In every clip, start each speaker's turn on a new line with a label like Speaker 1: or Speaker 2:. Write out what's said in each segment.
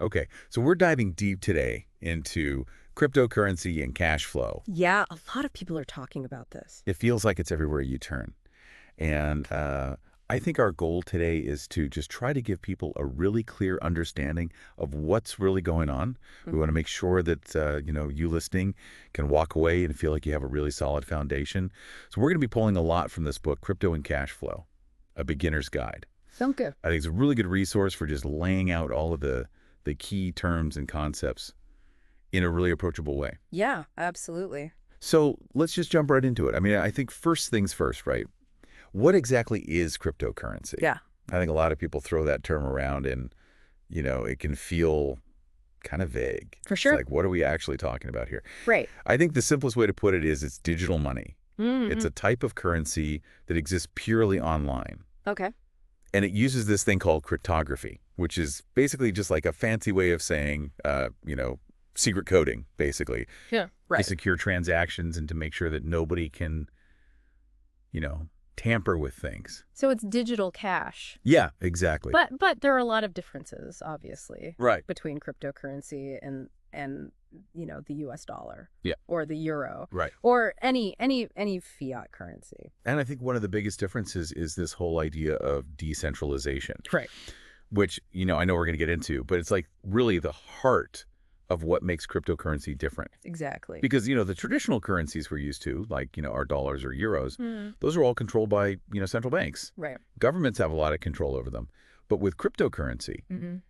Speaker 1: Okay, so we're diving deep today into cryptocurrency and cash flow.
Speaker 2: Yeah, a lot of people are talking about this.
Speaker 1: It feels like it's everywhere you turn. And I think our goal today is to just try to give people a really clear understanding of what's really going on. We want to make sure that, you listening can walk away and feel like you have a really solid foundation. So we're going to be pulling a lot from this book, Crypto and Cash Flow, A Beginner's Guide.
Speaker 2: Sound good.
Speaker 1: I think it's a really good resource for just laying out all of the key terms and concepts in a really approachable way.
Speaker 2: Yeah, absolutely.
Speaker 1: So let's just jump right into it. I mean, I think first things first, right? What exactly is cryptocurrency?
Speaker 2: Yeah.
Speaker 1: I think a lot of people throw that term around and, it can feel kind of vague.
Speaker 2: For sure.
Speaker 1: It's like, what are we actually talking about here?
Speaker 2: Right.
Speaker 1: I think the simplest way to put it is it's digital money.
Speaker 2: Mm-hmm.
Speaker 1: It's a type of currency that exists purely online.
Speaker 2: Okay.
Speaker 1: And it uses this thing called cryptography, which is basically just like a fancy way of saying, secret coding, basically.
Speaker 2: Yeah. Right.
Speaker 1: To secure transactions and to make sure that nobody can, tamper with things.
Speaker 2: So it's digital cash.
Speaker 1: Yeah, exactly.
Speaker 2: But there are a lot of differences, obviously,
Speaker 1: Right.
Speaker 2: between cryptocurrency and the US dollar.
Speaker 1: Yeah.
Speaker 2: Or the euro.
Speaker 1: Right.
Speaker 2: Or any fiat currency.
Speaker 1: And I think one of the biggest differences is this whole idea of decentralization.
Speaker 2: Right.
Speaker 1: Which, I know we're going to get into, but it's like really the heart of what makes cryptocurrency different.
Speaker 2: Exactly.
Speaker 1: Because, the traditional currencies we're used to, like, our dollars or euros, those are all controlled by, central banks.
Speaker 2: Right.
Speaker 1: Governments have a lot of control over them. But with cryptocurrency,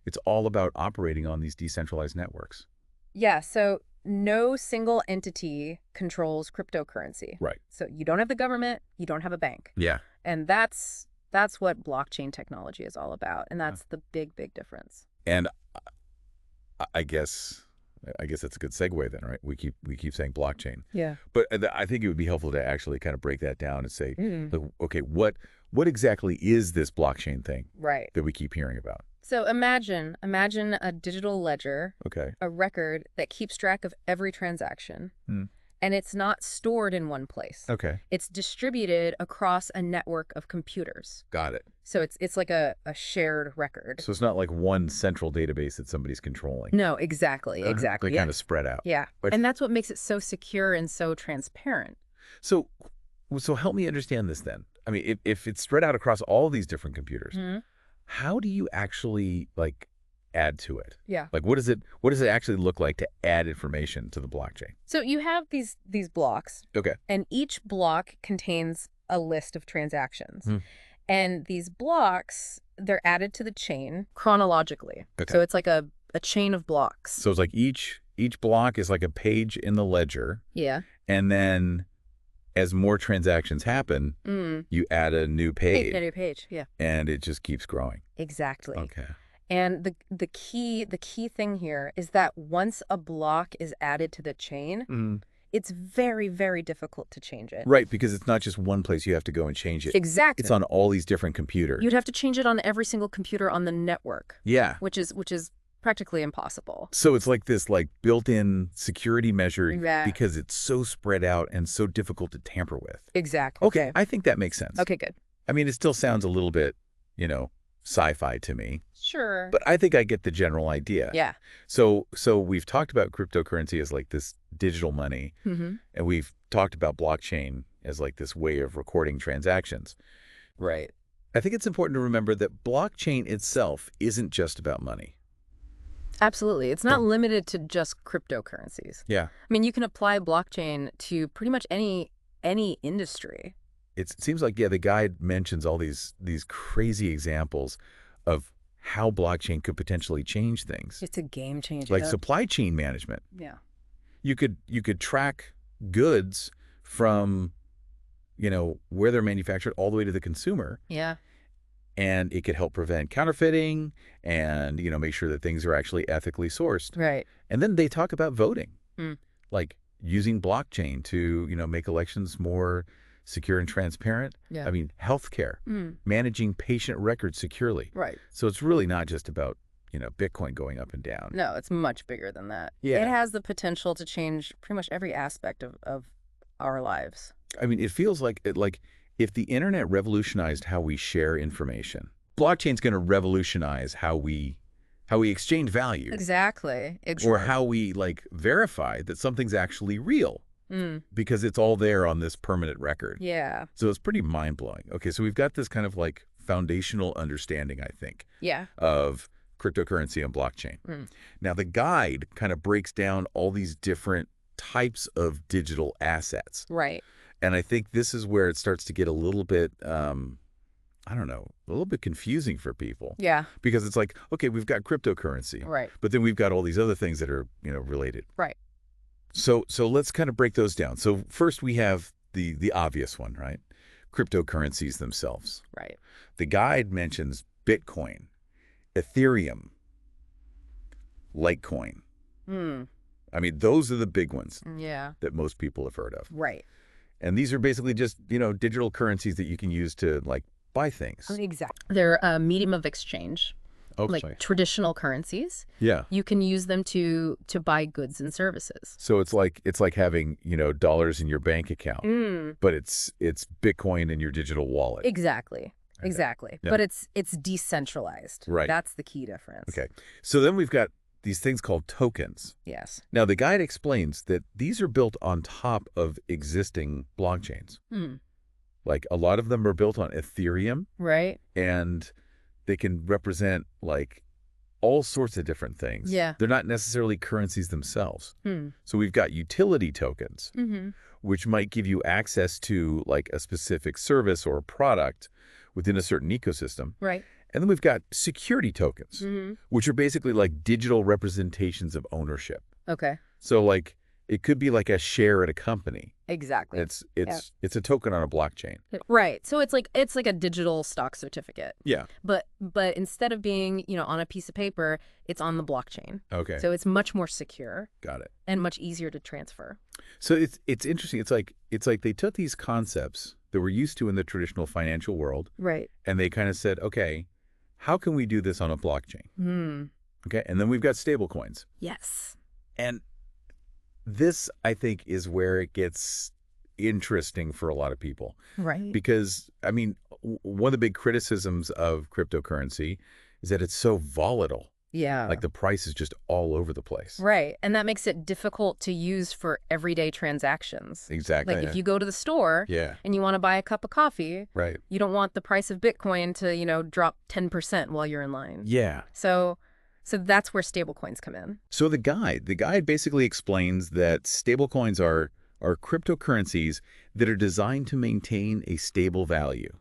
Speaker 1: it's all about operating on these decentralized networks.
Speaker 2: Yeah, so no single entity controls cryptocurrency.
Speaker 1: Right.
Speaker 2: So you don't have the government, you don't have a bank.
Speaker 1: Yeah.
Speaker 2: And that's what blockchain technology is all about. And that's the big, big difference.
Speaker 1: And I guess that's a good segue then, right? We keep saying blockchain.
Speaker 2: Yeah.
Speaker 1: But I think it would be helpful to actually kind of break that down and say, okay, what exactly is this blockchain thing
Speaker 2: Right.
Speaker 1: that we keep hearing about?
Speaker 2: So imagine a digital ledger,
Speaker 1: Okay.
Speaker 2: a record that keeps track of every transaction. And it's not stored in one place.
Speaker 1: Okay.
Speaker 2: It's distributed across a network of computers.
Speaker 1: Got it.
Speaker 2: So it's like a shared record.
Speaker 1: So it's not like one central database that somebody's controlling.
Speaker 2: No, exactly. Exactly.
Speaker 1: They kind of spread out.
Speaker 2: Yeah.
Speaker 1: But-
Speaker 2: And that's what makes it so secure and so transparent.
Speaker 1: So help me understand this then. I mean, if it's spread out across all these different computers, how do you actually add to it?
Speaker 2: Yeah.
Speaker 1: Like, what does it actually look like to add information to the blockchain?
Speaker 2: So you have these blocks.
Speaker 1: Okay.
Speaker 2: And each block contains a list of transactions. And these blocks, they're added to the chain chronologically.
Speaker 1: Okay.
Speaker 2: So it's like a chain of blocks.
Speaker 1: So it's like each block is like a page in the ledger.
Speaker 2: Yeah.
Speaker 1: And then as more transactions happen, you add a new page.
Speaker 2: A new page, yeah.
Speaker 1: And it just keeps growing.
Speaker 2: Exactly.
Speaker 1: Okay.
Speaker 2: And the key thing here is that once a block is added to the chain, it's very, very difficult to change it.
Speaker 1: Right, because it's not just one place you have to go and change it.
Speaker 2: Exactly.
Speaker 1: It's on all these different computers.
Speaker 2: You'd have to change it on every single computer on the network.
Speaker 1: Yeah.
Speaker 2: Which is practically impossible.
Speaker 1: So it's like this built-in security measure
Speaker 2: Yeah.
Speaker 1: because it's so spread out and so difficult to tamper with.
Speaker 2: Exactly.
Speaker 1: Okay, I think that makes sense.
Speaker 2: Okay, good.
Speaker 1: I mean, it still sounds a little bit, sci-fi to me.
Speaker 2: Sure.
Speaker 1: But I think I get the general idea.
Speaker 2: Yeah.
Speaker 1: So we've talked about cryptocurrency as like this digital money, and we've talked about blockchain as like this way of recording transactions.
Speaker 2: Right.
Speaker 1: I think it's important to remember that blockchain itself isn't just about money.
Speaker 2: Absolutely. It's not limited to just cryptocurrencies.
Speaker 1: Yeah.
Speaker 2: I mean, you can apply blockchain to pretty much any industry.
Speaker 1: It seems like, the guide mentions all these crazy examples of how blockchain could potentially change things.
Speaker 2: It's a game changer.
Speaker 1: Like supply chain management.
Speaker 2: Yeah.
Speaker 1: You could track goods from, where they're manufactured all the way to the consumer.
Speaker 2: Yeah.
Speaker 1: And it could help prevent counterfeiting and, make sure that things are actually ethically sourced.
Speaker 2: Right.
Speaker 1: And then they talk about voting, like using blockchain to, make elections more secure and transparent.
Speaker 2: Yeah.
Speaker 1: I mean, healthcare, managing patient records securely.
Speaker 2: Right.
Speaker 1: So it's really not just about, Bitcoin going up and down.
Speaker 2: No, it's much bigger than that.
Speaker 1: Yeah.
Speaker 2: It has the potential to change pretty much every aspect of our lives.
Speaker 1: I mean, it feels like if the internet revolutionized how we share information, blockchain's going to revolutionize how we how we exchange value,
Speaker 2: Exactly.
Speaker 1: or how we like verify that something's actually real, because it's all there on this permanent record.
Speaker 2: Yeah.
Speaker 1: So it's pretty mind-blowing. Okay, so we've got this kind of like foundational understanding, I think,
Speaker 2: Yeah.
Speaker 1: of cryptocurrency and blockchain. Now, the guide kind of breaks down all these different types of digital assets.
Speaker 2: Right.
Speaker 1: And I think this is where it starts to get a little bit, I don't know, a little bit confusing for people.
Speaker 2: Yeah.
Speaker 1: Because it's like, okay, we've got cryptocurrency,
Speaker 2: Right.
Speaker 1: but then we've got all these other things that are, related.
Speaker 2: Right.
Speaker 1: So let's kind of break those down. So first we have the obvious one, right? Cryptocurrencies themselves.
Speaker 2: Right.
Speaker 1: The guide mentions Bitcoin, Ethereum, Litecoin. I mean, those are the big ones
Speaker 2: Yeah.
Speaker 1: that most people have heard of.
Speaker 2: Right.
Speaker 1: And these are basically just, digital currencies that you can use to, like, buy things.
Speaker 2: Exactly. They're a medium of exchange,
Speaker 1: Oh,
Speaker 2: like
Speaker 1: sorry.
Speaker 2: traditional currencies.
Speaker 1: Yeah.
Speaker 2: You can use them to buy goods and services.
Speaker 1: So it's like having, dollars in your bank account, but it's Bitcoin in your digital wallet.
Speaker 2: Exactly. Exactly.
Speaker 1: Yeah.
Speaker 2: But it's decentralized.
Speaker 1: Right.
Speaker 2: That's the key difference.
Speaker 1: Okay. So then we've got these things called tokens.
Speaker 2: Yes.
Speaker 1: Now, the guide explains that these are built on top of existing blockchains. Like, a lot of them are built on Ethereum,
Speaker 2: Right.
Speaker 1: and they can represent, like, all sorts of different things.
Speaker 2: Yeah.
Speaker 1: They're not necessarily currencies themselves. So we've got utility tokens, which might give you access to, like, a specific service or a product within a certain ecosystem.
Speaker 2: Right.
Speaker 1: And then we've got security tokens, which are basically like digital representations of ownership.
Speaker 2: Okay.
Speaker 1: So, like, it could be like a share at a company.
Speaker 2: Exactly.
Speaker 1: It's a token on a blockchain.
Speaker 2: Right. So it's like a digital stock certificate.
Speaker 1: Yeah.
Speaker 2: But instead of being, on a piece of paper, it's on the blockchain.
Speaker 1: Okay.
Speaker 2: So it's much more secure
Speaker 1: Got it.
Speaker 2: and much easier to transfer.
Speaker 1: So it's interesting. It's like they took these concepts that we're used to in the traditional financial world,
Speaker 2: Right.
Speaker 1: and they kind of said, okay, how can we do this on a blockchain? Okay. And then we've got stable coins.
Speaker 2: Yes.
Speaker 1: And this, I think, is where it gets interesting for a lot of people.
Speaker 2: Right.
Speaker 1: Because, I mean, one of the big criticisms of cryptocurrency is that it's so volatile.
Speaker 2: Yeah.
Speaker 1: Like, the price is just all over the place.
Speaker 2: Right. And that makes it difficult to use for everyday transactions.
Speaker 1: Exactly.
Speaker 2: Like if you go to the store and you want to buy a cup of coffee,
Speaker 1: Right.
Speaker 2: you don't want the price of Bitcoin to, drop 10% while you're in line.
Speaker 1: Yeah.
Speaker 2: So that's where stablecoins come in.
Speaker 1: So the guide basically explains that stablecoins are cryptocurrencies that are designed to maintain a stable value.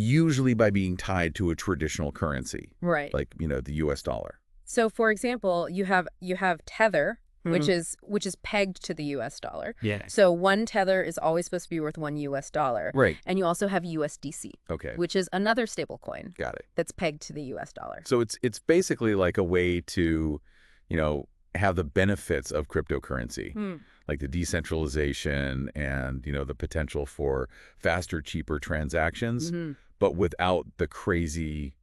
Speaker 1: Usually by being tied to a traditional currency.
Speaker 2: Right.
Speaker 1: Like, the US dollar.
Speaker 2: So for example, you have Tether, which is pegged to the US dollar.
Speaker 1: Yeah.
Speaker 2: So one Tether is always supposed to be worth $1 US.
Speaker 1: Right.
Speaker 2: And you also have USDC,
Speaker 1: Okay.
Speaker 2: which is another stable coin
Speaker 1: Got it.
Speaker 2: that's pegged to the US dollar.
Speaker 1: So it's basically like a way to, have the benefits of cryptocurrency, like the decentralization and, the potential for faster, cheaper transactions, but without the crazy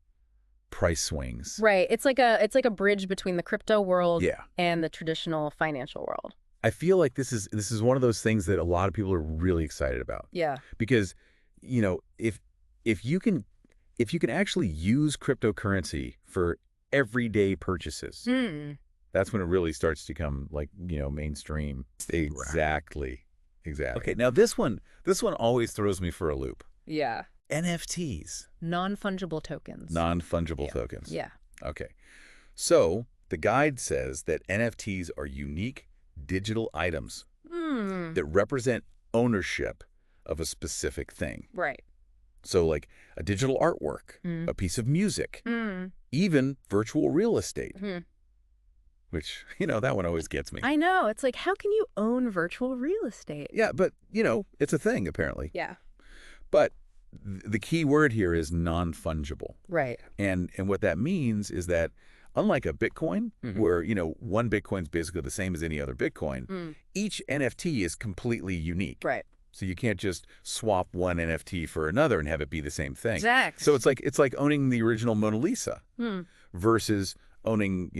Speaker 1: price swings.
Speaker 2: Right. It's like a bridge between the crypto world
Speaker 1: Yeah.
Speaker 2: and the traditional financial world.
Speaker 1: I feel like this is one of those things that a lot of people are really excited about.
Speaker 2: Yeah.
Speaker 1: Because, if you can actually use cryptocurrency for everyday purchases, that's when it really starts to become like, mainstream. Exactly. Okay. Now this one always throws me for a loop.
Speaker 2: Yeah.
Speaker 1: NFTs.
Speaker 2: Non-fungible tokens.
Speaker 1: Non-fungible tokens.
Speaker 2: Yeah.
Speaker 1: Okay. So the guide says that NFTs are unique digital items that represent ownership of a specific thing.
Speaker 2: Right.
Speaker 1: So like a digital artwork, a piece of music, even virtual real estate. Which, that one always gets me.
Speaker 2: I know. It's like, how can you own virtual real estate?
Speaker 1: Yeah, but, it's a thing, apparently.
Speaker 2: Yeah.
Speaker 1: But the key word here is non-fungible.
Speaker 2: Right.
Speaker 1: And what that means is that unlike a Bitcoin, where, one Bitcoin is basically the same as any other Bitcoin, each NFT is completely unique.
Speaker 2: Right.
Speaker 1: So you can't just swap one NFT for another and have it be the same thing.
Speaker 2: Exactly.
Speaker 1: So it's like owning the original Mona Lisa versus owning,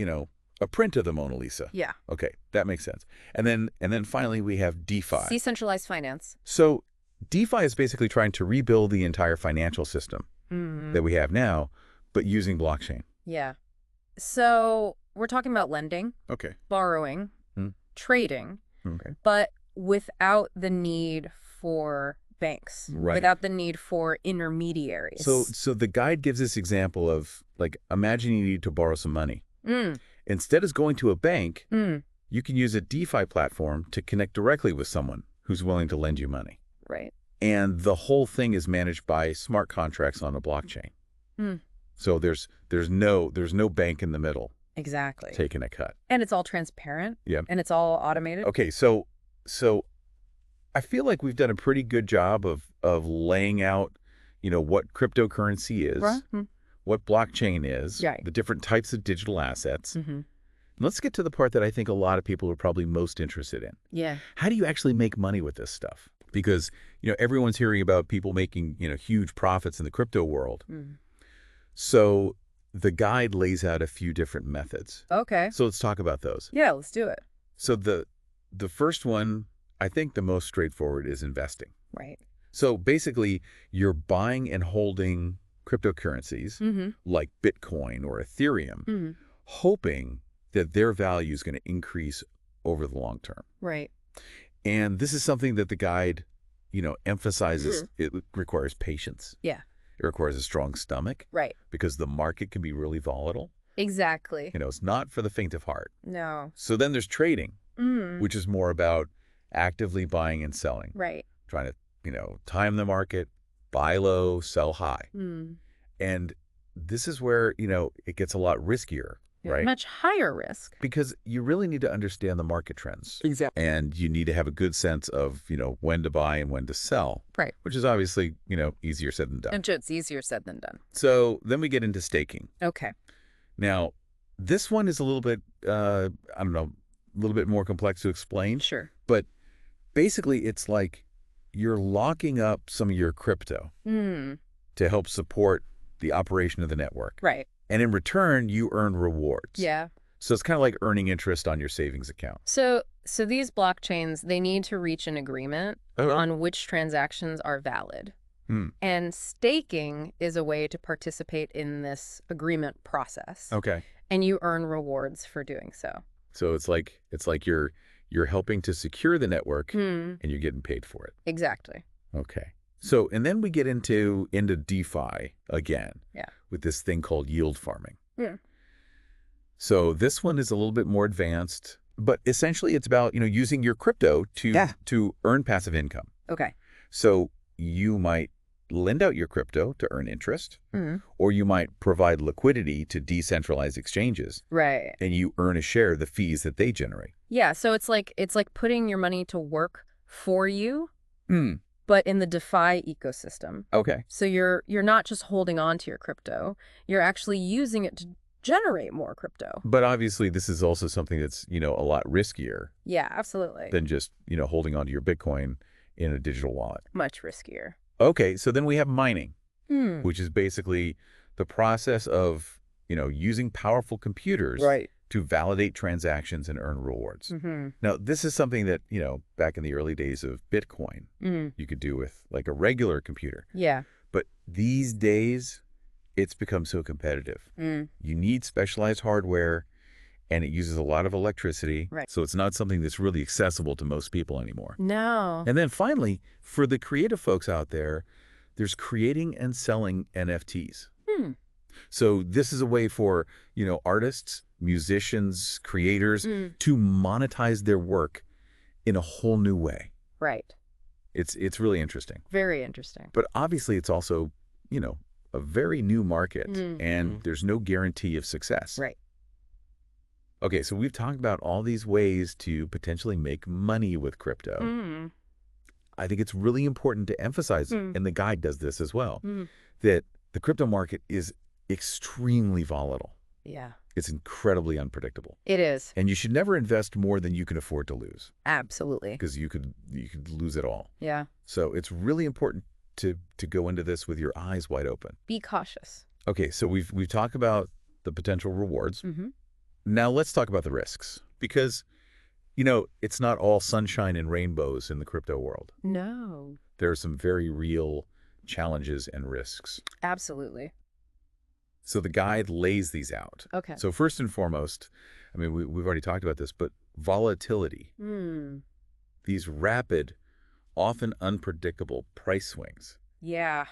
Speaker 1: a print of the Mona Lisa.
Speaker 2: Yeah.
Speaker 1: Okay, that makes sense. And then finally we have DeFi.
Speaker 2: Decentralized finance.
Speaker 1: So DeFi is basically trying to rebuild the entire financial system that we have now, but using blockchain.
Speaker 2: Yeah. So we're talking about lending,
Speaker 1: Okay.
Speaker 2: borrowing,
Speaker 1: Hmm.
Speaker 2: trading,
Speaker 1: Okay.
Speaker 2: but without the need for banks,
Speaker 1: Right.
Speaker 2: without the need for
Speaker 1: So,
Speaker 2: intermediaries.
Speaker 1: so the guide gives this example of, like, imagine you need to borrow some money.
Speaker 2: Mm,
Speaker 1: Instead of going to a bank,
Speaker 2: mm,
Speaker 1: you can use a DeFi platform to connect directly with someone who's willing to lend you money.
Speaker 2: right.
Speaker 1: And the whole thing is managed by smart contracts on a blockchain.
Speaker 2: Mm,
Speaker 1: So there's no bank in the middle
Speaker 2: exactly.
Speaker 1: taking a cut.
Speaker 2: And it's all transparent
Speaker 1: Yeah.
Speaker 2: and it's all automated.
Speaker 1: Okay, so I feel like we've done a pretty good job of laying out, what cryptocurrency is,
Speaker 2: Right. Mm,
Speaker 1: what blockchain is,
Speaker 2: right.
Speaker 1: the different types of digital assets.
Speaker 2: Mm-hmm.
Speaker 1: Let's get to the part that I think a lot of people are probably most interested in.
Speaker 2: Yeah.
Speaker 1: How do you actually make money with this stuff? Because, everyone's hearing about people making, huge profits in the crypto world.
Speaker 2: Mm.
Speaker 1: So the guide lays out a few different methods.
Speaker 2: Okay.
Speaker 1: So let's talk about those.
Speaker 2: Yeah, let's do it.
Speaker 1: So the first one, I think the most straightforward, is investing.
Speaker 2: Right.
Speaker 1: So basically, you're buying and holding cryptocurrencies
Speaker 2: Mm-hmm.
Speaker 1: like Bitcoin or Ethereum,
Speaker 2: Mm-hmm.
Speaker 1: hoping that their value is going to increase over the long term.
Speaker 2: Right.
Speaker 1: And this is something that the guide, emphasizes.
Speaker 2: Mhm.
Speaker 1: It requires patience.
Speaker 2: Yeah.
Speaker 1: It requires a strong stomach
Speaker 2: Right.
Speaker 1: because the market can be really volatile.
Speaker 2: Exactly.
Speaker 1: It's not for the faint of heart.
Speaker 2: No.
Speaker 1: So then there's trading,
Speaker 2: Mm.
Speaker 1: which is more about actively buying and selling,
Speaker 2: Right.
Speaker 1: trying to, time the market, buy low, sell high.
Speaker 2: Mm.
Speaker 1: And this is where, it gets a lot riskier,
Speaker 2: Yeah.
Speaker 1: right?
Speaker 2: Much higher risk.
Speaker 1: Because you really need to understand the market trends.
Speaker 2: Exactly.
Speaker 1: And you need to have a good sense of, when to buy and when to sell,
Speaker 2: Right.
Speaker 1: which is obviously, easier said than done.
Speaker 2: And it's easier said than done.
Speaker 1: So then we get into staking.
Speaker 2: Okay.
Speaker 1: Now, this one is a little bit, I don't know, a little bit more complex to explain.
Speaker 2: Sure.
Speaker 1: But basically, it's like you're locking up some of your crypto
Speaker 2: Mm.
Speaker 1: to help support the operation of the network.
Speaker 2: Right.
Speaker 1: And in return, you earn rewards.
Speaker 2: Yeah.
Speaker 1: So it's kind of like earning interest on your savings account.
Speaker 2: So these blockchains, they need to reach an agreement on which transactions are valid.
Speaker 1: Hmm.
Speaker 2: And staking is a way to participate in this agreement process.
Speaker 1: Okay.
Speaker 2: And you earn rewards for doing so.
Speaker 1: So it's like you're helping to secure the network
Speaker 2: Hmm.
Speaker 1: and you're getting paid for it.
Speaker 2: Exactly.
Speaker 1: Okay. So, and then we get into DeFi again.
Speaker 2: Yeah.
Speaker 1: With this thing called yield farming.
Speaker 2: Yeah.
Speaker 1: So this one is a little bit more advanced, but essentially it's about, using your crypto to earn passive income.
Speaker 2: Okay.
Speaker 1: So you might lend out your crypto to earn interest,
Speaker 2: Mm.
Speaker 1: or you might provide liquidity to decentralized exchanges,
Speaker 2: Right.
Speaker 1: and you earn a share of the fees that they generate.
Speaker 2: Yeah. So it's like putting your money to work for you,
Speaker 1: Hmm.
Speaker 2: but in the DeFi ecosystem.
Speaker 1: Okay.
Speaker 2: So you're not just holding on to your crypto, you're actually using it to generate more crypto.
Speaker 1: But obviously this is also something that's, a lot riskier
Speaker 2: Yeah, absolutely.
Speaker 1: than just, holding onto your Bitcoin in a digital wallet.
Speaker 2: Much riskier.
Speaker 1: Okay, so then we have mining,
Speaker 2: Hmm.
Speaker 1: which is basically the process of, using powerful computers
Speaker 2: Right.
Speaker 1: to validate transactions and earn rewards.
Speaker 2: Mm-hmm.
Speaker 1: Now, this is something that, back in the early days of Bitcoin,
Speaker 2: Mm.
Speaker 1: you could do with like a regular computer.
Speaker 2: Yeah.
Speaker 1: But these days, it's become so competitive.
Speaker 2: Mm.
Speaker 1: You need specialized hardware, and it uses a lot of electricity.
Speaker 2: Right.
Speaker 1: So it's not something that's really accessible to most people anymore.
Speaker 2: No.
Speaker 1: And then finally, for the creative folks out there, there's creating and selling NFTs.
Speaker 2: Hmm.
Speaker 1: So this is a way for, artists, musicians, creators
Speaker 2: Mm.
Speaker 1: to monetize their work in a whole new way.
Speaker 2: Right.
Speaker 1: It's really interesting.
Speaker 2: Very interesting.
Speaker 1: But obviously it's also, a very new market,
Speaker 2: Mm.
Speaker 1: and there's no guarantee of success.
Speaker 2: Right.
Speaker 1: Okay, so we've talked about all these ways to potentially make money with crypto.
Speaker 2: Mm.
Speaker 1: I think it's really important to emphasize,
Speaker 2: Mm.
Speaker 1: and the guide does this as well,
Speaker 2: Mm.
Speaker 1: that the crypto market is extremely volatile.
Speaker 2: Yeah.
Speaker 1: It's incredibly unpredictable.
Speaker 2: It is.
Speaker 1: And you should never invest more than you can afford to lose,
Speaker 2: Absolutely.
Speaker 1: because you could lose it all.
Speaker 2: Yeah.
Speaker 1: So it's really important to go into this with your eyes wide open.
Speaker 2: Be cautious.
Speaker 1: Okay, so we've talked about the potential rewards.
Speaker 2: Mm-hmm.
Speaker 1: Now let's talk about the risks, because it's not all sunshine and rainbows in the crypto world.
Speaker 2: No.
Speaker 1: There are some very real challenges and risks.
Speaker 2: Absolutely.
Speaker 1: So the guide lays these out.
Speaker 2: Okay.
Speaker 1: So first and foremost, I mean, we've already talked about this, but volatility,
Speaker 2: Hmm.
Speaker 1: these rapid, often unpredictable price swings.
Speaker 2: Yeah.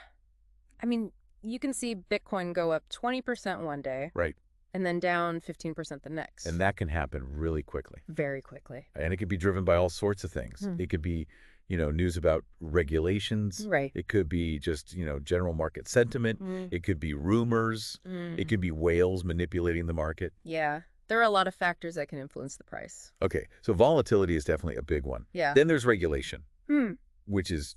Speaker 2: I mean, you can see Bitcoin go up 20% one day
Speaker 1: Right.
Speaker 2: and then down 15% the next.
Speaker 1: And that can happen really quickly.
Speaker 2: Very quickly.
Speaker 1: And it could be driven by all sorts of things. It could be, news about regulations.
Speaker 2: Right.
Speaker 1: It could be just, general market sentiment. It could be rumors. It could be whales manipulating the market.
Speaker 2: Yeah. There are a lot of factors that can influence the price.
Speaker 1: Okay, so volatility is definitely a big one.
Speaker 2: Yeah.
Speaker 1: Then there's regulation,
Speaker 2: Hmm.
Speaker 1: which is,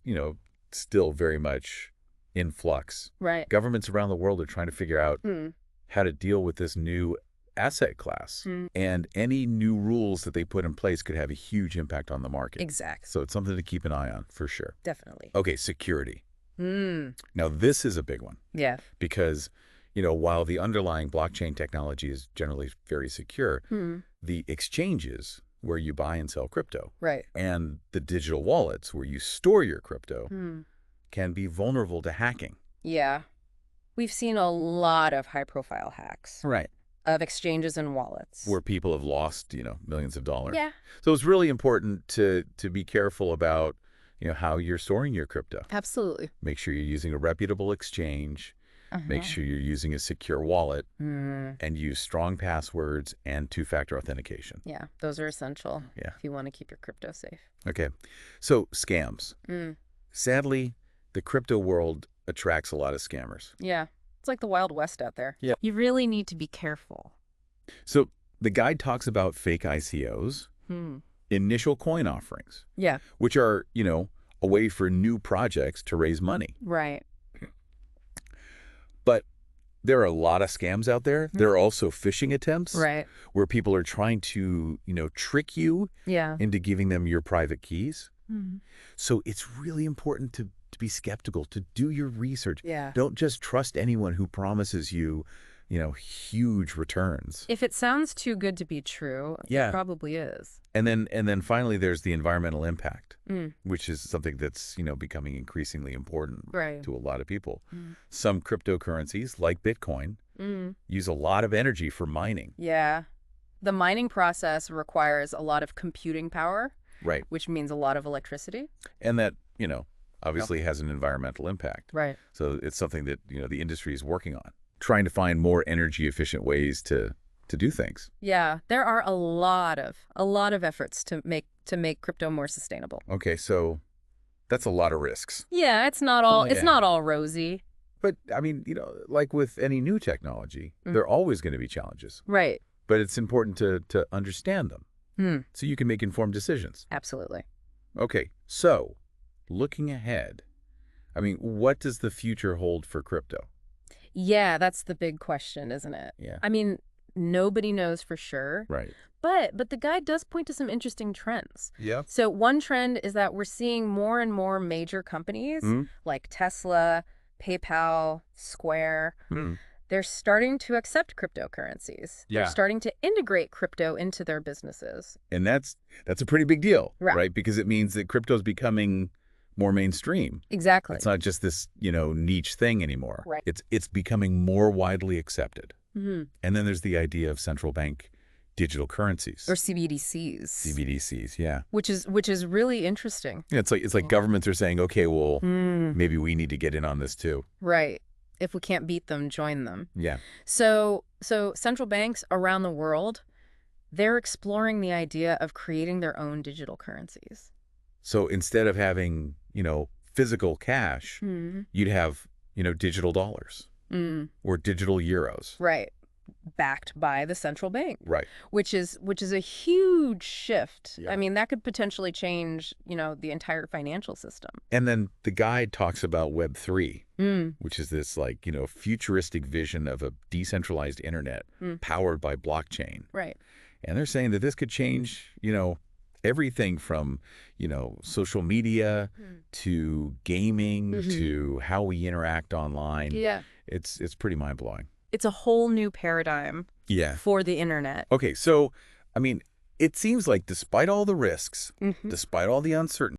Speaker 1: still very much in flux.
Speaker 2: Right.
Speaker 1: Governments around the world are trying to figure out
Speaker 2: Hmm.
Speaker 1: how to deal with this new asset class.
Speaker 2: Hmm.
Speaker 1: And any new rules that they put in place could have a huge impact on the market.
Speaker 2: Exactly.
Speaker 1: So it's something to keep an eye on, for sure.
Speaker 2: Definitely.
Speaker 1: Okay, security.
Speaker 2: Hmm.
Speaker 1: Now, this is a big one
Speaker 2: Yeah.
Speaker 1: because, while the underlying blockchain technology is generally very secure, the exchanges where you buy and sell crypto
Speaker 2: Right.
Speaker 1: and the digital wallets where you store your crypto
Speaker 2: Hmm.
Speaker 1: can be vulnerable to hacking.
Speaker 2: Yeah. We've seen a lot of high-profile hacks
Speaker 1: Right.
Speaker 2: of exchanges and wallets.
Speaker 1: Where people have lost, millions of dollars.
Speaker 2: Yeah.
Speaker 1: So it's really important to be careful about, how you're storing your crypto.
Speaker 2: Absolutely.
Speaker 1: Make sure you're using a reputable exchange. Make sure you're using a secure wallet and use strong passwords and two-factor authentication.
Speaker 2: Yeah, those are essential
Speaker 1: Yeah.
Speaker 2: if you want to keep your crypto safe.
Speaker 1: Okay. So scams. Sadly, the crypto world attracts a lot of scammers.
Speaker 2: Yeah, it's like the Wild West out there.
Speaker 1: Yeah.
Speaker 2: You really need to be careful.
Speaker 1: So the guide talks about fake ICOs, initial coin offerings,
Speaker 2: Yeah.
Speaker 1: which are, a way for new projects to raise money.
Speaker 2: Right.
Speaker 1: But there are a lot of scams out there. There are also phishing attempts
Speaker 2: Right.
Speaker 1: where people are trying to, trick you
Speaker 2: Yeah.
Speaker 1: into giving them your private keys.
Speaker 2: Mhm.
Speaker 1: So it's really important to be skeptical, to do your research.
Speaker 2: Yeah.
Speaker 1: Don't just trust anyone who promises you, huge returns.
Speaker 2: If it sounds too good to be true,
Speaker 1: Yeah.
Speaker 2: it probably is.
Speaker 1: And then finally, there's the environmental impact,
Speaker 2: Mm.
Speaker 1: which is something that's, becoming increasingly important
Speaker 2: Right.
Speaker 1: to a lot of people. Some cryptocurrencies, like Bitcoin,
Speaker 2: Mm.
Speaker 1: use a lot of energy for mining.
Speaker 2: Yeah. The mining process requires a lot of computing power,
Speaker 1: Right.
Speaker 2: which means a lot of electricity.
Speaker 1: And that, obviously has an environmental impact.
Speaker 2: Right.
Speaker 1: So it's something that, the industry is working on, trying to find more energy efficient ways to do things.
Speaker 2: Yeah, there are a lot of efforts to make crypto more sustainable.
Speaker 1: Okay, so that's a lot of risks.
Speaker 2: Yeah, it's not all
Speaker 1: Yeah.
Speaker 2: rosy.
Speaker 1: But I mean, like with any new technology, there are always going to be challenges.
Speaker 2: Right.
Speaker 1: But it's important to understand them so you can make informed decisions.
Speaker 2: Absolutely.
Speaker 1: Okay, so looking ahead, I mean, what does the future hold for crypto?
Speaker 2: Yeah, that's the big question, isn't it?
Speaker 1: Yeah.
Speaker 2: I mean, nobody knows for sure.
Speaker 1: Right.
Speaker 2: But the guide does point to some interesting trends.
Speaker 1: Yeah.
Speaker 2: So one trend is that we're seeing more and more major companies like Tesla, PayPal, Square. They're starting to accept cryptocurrencies.
Speaker 1: Yeah.
Speaker 2: They're starting to integrate crypto into their businesses.
Speaker 1: And that's a pretty big deal,
Speaker 2: Right.
Speaker 1: right? Because it means that crypto's becoming more mainstream.
Speaker 2: Exactly.
Speaker 1: It's not just this, niche thing anymore.
Speaker 2: Right.
Speaker 1: It's becoming more widely accepted.
Speaker 2: Mm-hmm.
Speaker 1: And then there's the idea of central bank digital currencies.
Speaker 2: Or CBDCs.
Speaker 1: CBDCs, yeah.
Speaker 2: Which is really interesting.
Speaker 1: Yeah, it's like governments are saying, okay, well, maybe we need to get in on this too.
Speaker 2: Right. If we can't beat them, join them.
Speaker 1: Yeah.
Speaker 2: So central banks around the world, they're exploring the idea of creating their own digital currencies.
Speaker 1: So instead of having, physical cash, you'd have, digital dollars or digital euros.
Speaker 2: Right. Backed by the central bank.
Speaker 1: Right.
Speaker 2: Which is a huge shift.
Speaker 1: Yeah.
Speaker 2: I mean, that could potentially change, the entire financial system.
Speaker 1: And then the guide talks about Web3, which is this futuristic vision of a decentralized internet powered by blockchain.
Speaker 2: Right.
Speaker 1: And they're saying that this could change, everything from, social media to gaming to how we interact online.
Speaker 2: Yeah.
Speaker 1: It's pretty mind-blowing.
Speaker 2: It's a whole new paradigm for the internet.
Speaker 1: Okay, so, I mean, it seems like despite all the risks, despite all the uncertainty,